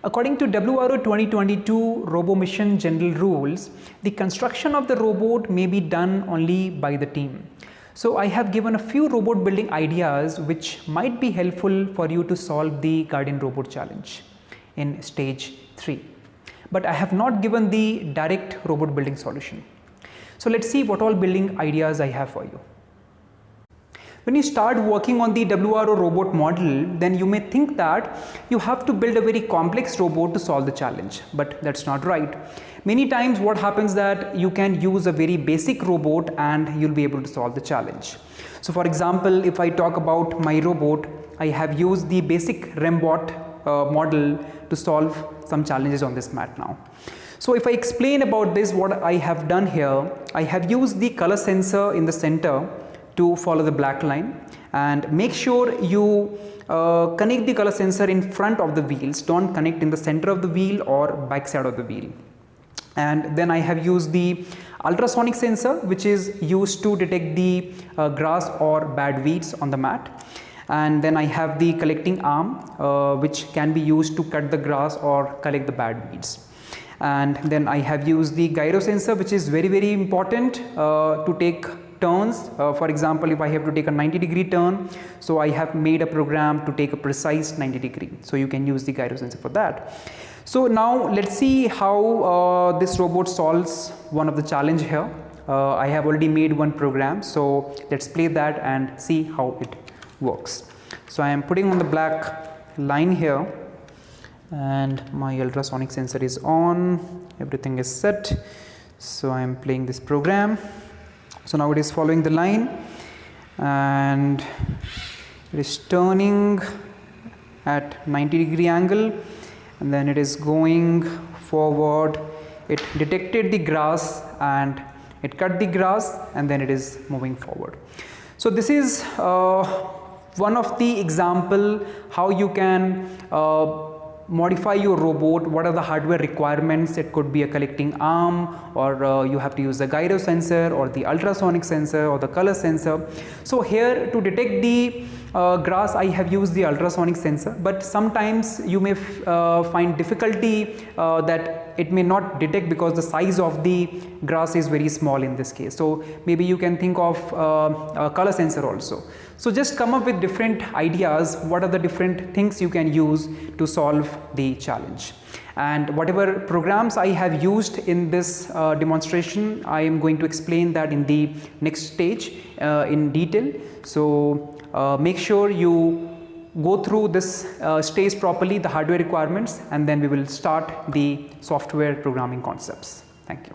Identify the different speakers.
Speaker 1: According to WRO 2022 Robomission General Rules, the construction of the robot may be done only by the team. So I have given a few robot building ideas which might be helpful for you to solve the Guardian Robot Challenge in stage 3. But I have not given the direct robot building solution. So let's see what all building ideas I have for you. When you start working on the WRO robot model, then you may think that you have to build a very complex robot to solve the challenge, but that's not right. Many times what happens that you can use a very basic robot and you'll be able to solve the challenge. So for example, if I talk about my robot, I have used the basic REMBot model to solve some challenges on this mat now. So if I explain about this, what I have done here, I have used the color sensor in the center to follow the black line, and make sure you connect the color sensor in front of the wheels. Don't connect in the center of the wheel or back side of the wheel. And then I have used the ultrasonic sensor, which is used to detect the grass or bad weeds on the mat. And then I have the collecting arm, which can be used to cut the grass or collect the bad weeds. And then I have used the gyro sensor, which is very important to take turns. For example, if I have to take a 90-degree turn, so I have made a program to take a precise 90 degree. So you can use the gyro sensor for that. So now let's see how this robot solves one of the challenge here. I have already made one program, so let's play that and see how it works. So I am putting on the black line here, and my ultrasonic sensor is on, everything is set. So I am playing this program. So now it is following the line and it is turning at 90-degree angle, and then it is going forward. It detected the grass and it cut the grass, and then it is moving forward. So this is one of the example how you can modify your robot. What are the hardware requirements? It could be a collecting arm, or you have to use the gyro sensor or the ultrasonic sensor or the color sensor. So here to detect the grass, I have used the ultrasonic sensor, but sometimes you may find difficulty that it may not detect because the size of the grass is very small in this case. So maybe you can think of a color sensor also. So just come up with different ideas. What are the different things you can use to solve the challenge? And whatever programs I have used in this demonstration, I am going to explain that in the next stage in detail. So make sure you go through this stage properly, the hardware requirements, and then we will start the software programming concepts. Thank you.